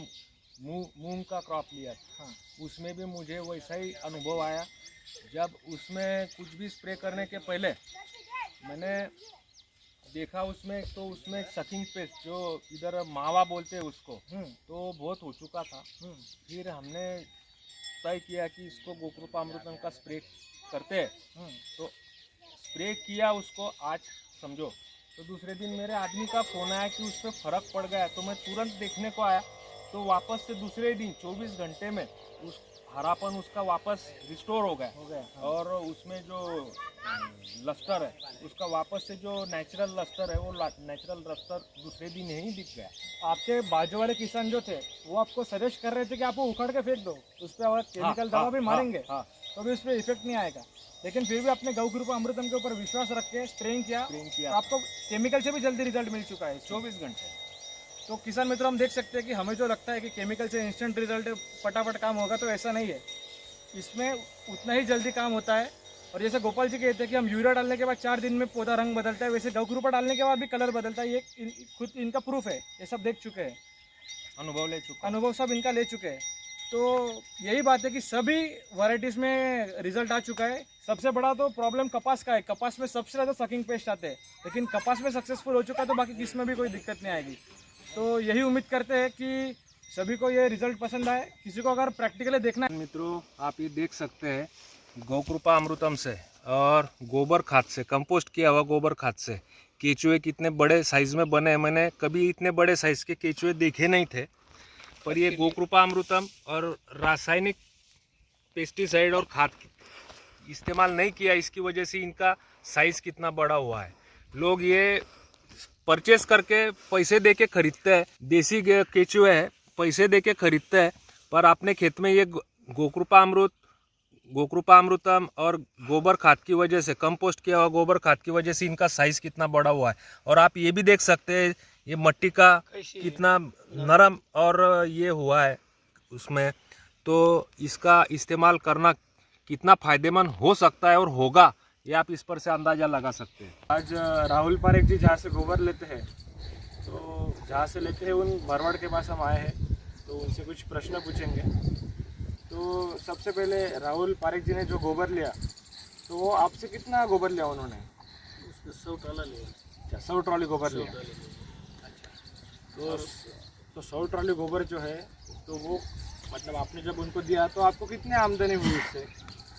मूंग का क्रॉप लिया था। हाँ। उसमें भी मुझे वैसा ही अनुभव आया। जब उसमें कुछ भी स्प्रे करने के पहले मैंने देखा उसमें, तो उसमें सकिंग पेस्ट जो इधर मावा बोलते हैं उसको, तो बहुत हो चुका था। फिर हमने तय किया कि इसको गोकृपामृतम का स्प्रे करते हैं, तो स्प्रे किया उसको। आज समझो तो दूसरे दिन मेरे आदमी का फोन आया कि उस पर फर्क पड़ गया, तो मैं तुरंत देखने को आया, तो वापस से दूसरे दिन 24 घंटे में उस हरापन उसका वापस रिस्टोर हो गया। और उसमें जो लस्टर है उसका वापस से जो नेचुरल लस्टर है, वो नेचुरल लस्टर दूसरे दिन ही दिख गया। आपके बाजू वाले किसान जो थे वो आपको सजेस्ट कर रहे थे कि आप वो उखाड़ के फेंक दो, उस पर अगर केमिकल दवा भी मारेंगे तो भी उस पर इफेक्ट नहीं आएगा, लेकिन फिर भी आपने गौकृपामृतम के ऊपर विश्वास रख के स्प्रेइंग किया तो आपको केमिकल से भी जल्दी रिजल्ट मिल चुका है 24 घंटे। तो किसान मित्रों, हम देख सकते हैं कि हमें जो लगता है कि केमिकल से इंस्टेंट रिजल्ट फटाफट काम होगा, तो ऐसा नहीं है। इसमें उतना ही जल्दी काम होता है। और जैसे गोपाल जी कहते हैं कि हम यूरिया डालने के बाद 4 दिन में पौधा रंग बदलता है, वैसे गौकृपा डालने के बाद भी कलर बदलता है। ये खुद इनका प्रूफ है, ये सब देख चुके हैं, अनुभव सब इनका ले चुके हैं। तो यही बात है कि सभी वैरायटीज़ में रिजल्ट आ चुका है। सबसे बड़ा तो प्रॉब्लम कपास का है, कपास में सबसे ज़्यादा सकिंग पेस्ट आते हैं, लेकिन कपास में सक्सेसफुल हो चुका है तो बाकी किस में भी कोई दिक्कत नहीं आएगी। तो यही उम्मीद करते हैं कि सभी को ये रिजल्ट पसंद आए। किसी को अगर प्रैक्टिकली देखना है, मित्रों आप ये देख सकते हैं, गौकृपा अमृतम से और गोबर खाद से, कंपोस्ट किया हुआ गोबर खाद से केचुए कितने बड़े साइज में बने हैं। मैंने कभी इतने बड़े साइज के केचुए देखे नहीं थे, पर ये गोकृपा अमृतम और रासायनिक पेस्टिसाइड और खाद इस्तेमाल नहीं किया, इसकी वजह से इनका साइज कितना बड़ा हुआ है। लोग ये परचेस करके पैसे दे के खरीदते हैं, देसी केचुए है, पैसे दे के खरीदते हैं, पर अपने खेत में ये गोकृपा अमृतम और गोबर खाद की वजह से, कंपोस्ट किया हुआ गोबर खाद की वजह से इनका साइज कितना बड़ा हुआ है। और आप ये भी देख सकते हैं ये मट्टी का कितना नरम और ये हुआ है उसमें, तो इसका इस्तेमाल करना कितना फ़ायदेमंद हो सकता है और होगा, ये आप इस पर से अंदाज़ा लगा सकते हैं। आज राहुल पारेख जी जहाँ से गोबर लेते हैं, तो जहाँ से लेते हैं उन भरवाड़ के पास हम आए हैं, तो उनसे कुछ प्रश्न पूछेंगे। तो सबसे पहले राहुल पारेख जी ने जो गोबर लिया, तो वो आपसे कितना गोबर लिया उन्होंने? 100 ट्राला लिया। अच्छा, 100 ट्रॉली गोबर लिया। तो 100 ट्रॉली गोबर जो है, तो वो मतलब आपने जब उनको दिया तो आपको कितनी आमदनी हुई उससे?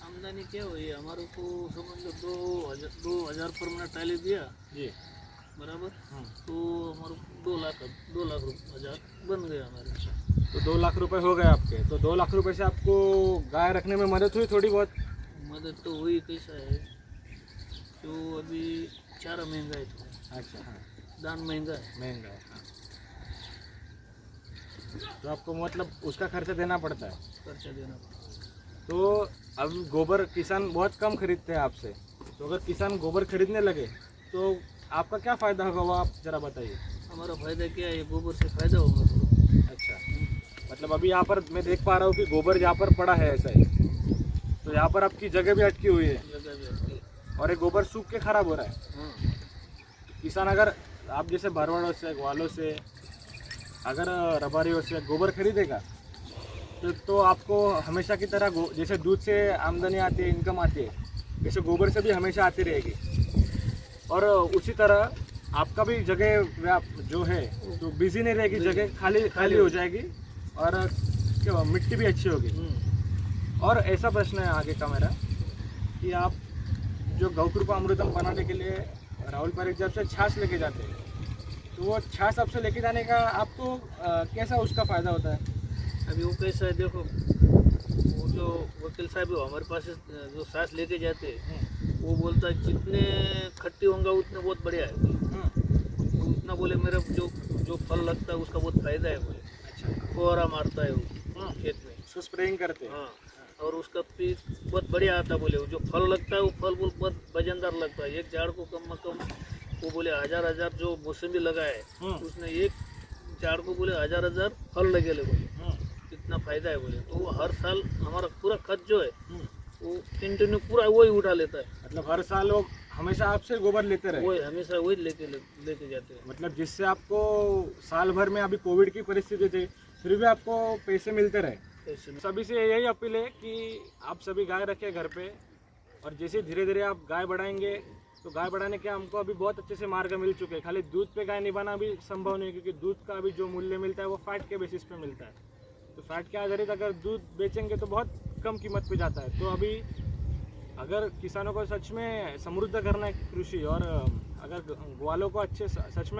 आमदनी क्या हुई, हमारे को समझ लो 2000 पर मैंने ट्राली दिया जी, बराबर। तो हमारे 2 लाख हजार बन गया हमारे। तो 2 लाख रुपए हो गए आपके। तो 2 लाख रुपए से आपको गाय रखने में मदद हुई थोड़ी बहुत? मदद तो हुई। कैसा है, तो अभी चारा महंगा है थोड़ा। अच्छा, हाँ, दान महंगा है। महंगा है, हाँ। तो आपको मतलब उसका खर्चा देना पड़ता है। खर्चा देना पड़ता तो अब गोबर किसान बहुत कम खरीदते हैं आपसे, तो अगर किसान गोबर खरीदने लगे तो आपका क्या फ़ायदा होगा वो आप ज़रा बताइए। है। हमारा फायदा क्या है, गोबर से फायदा होगा थोड़ा। अच्छा, मतलब अभी यहाँ पर मैं देख पा रहा हूँ कि गोबर यहाँ पर पड़ा है ऐसा ही, तो यहाँ पर आपकी जगह भी अटकी हुई है जगह भी अच्छी है। और ये गोबर सूख के खराब हो रहा है। हाँ, किसान अगर आप जैसे भरवाड़ों से, ग्वालों से, अगर रबारियों से गोबर खरीदेगा तो आपको हमेशा की तरह जैसे दूध से आमदनी आती है, इनकम आती है, जैसे गोबर से भी हमेशा आती रहेगी। और उसी तरह आपका भी जगह जो है तो बिजी नहीं रहेगी, जगह खाली खाली हो जाएगी और क्या मिट्टी भी अच्छी होगी। और ऐसा प्रश्न है आगे का मेरा कि आप जो गौकृपा अमृतम बनाने के लिए राहुल पारिक जब से छाछ लेके जाते हैं, तो वो छाछ आपसे लेके जाने का आपको कैसा उसका फ़ायदा होता है? अभी वो कैसा है देखो, वो जो वकील साहब है हमारे पास से जो सांस लेके जाते हैं, वो बोलता है जितने खट्टी होंगे उतने बहुत बढ़िया है। वो उतना बोले मेरा जो फल लगता है उसका बहुत फायदा है बोले। अच्छा, फुहारा मारता है वो खेत में। उसको स्प्रेइंग करते हैं। हाँ, और उसका पीक बहुत बढ़िया आता है बोले। वो जो फल लगता है वो फल बहुत वजनदार लगता है। एक झाड़ को कम से कम वो बोले हजार जो मौसमी लगा है उसने एक झाड़ को बोले हजार फल लगे बोले, इतना फायदा है बोले। तो वो हर साल हमारा पूरा खर्च जो है वो कंटिन्यू पूरा वही उठा लेता है। मतलब हर साल वो हमेशा आपसे गोबर लेते रहे? वही हमेशा वही लेके जाते हैं। मतलब जिससे आपको साल भर में, अभी कोविड की परिस्थिति थी फिर भी आपको पैसे मिलते रहे। सभी से यही अपील है कि आप सभी गाय रखें घर पे, और जैसे धीरे धीरे आप गाय बढ़ाएंगे तो गाय बढ़ाने के हमको अभी बहुत अच्छे से मार्ग मिल चुके हैं। खाली दूध पे गाय निभाना भी संभव नहीं, क्योंकि दूध का अभी जो मूल्य मिलता है वो फैट के बेसिस पे मिलता है। तो फैट के आधारित अगर दूध बेचेंगे तो बहुत कम कीमत पे जाता है। तो अभी अगर किसानों को सच में समृद्ध करना है कृषि, और अगर ग्वालों को अच्छे सच में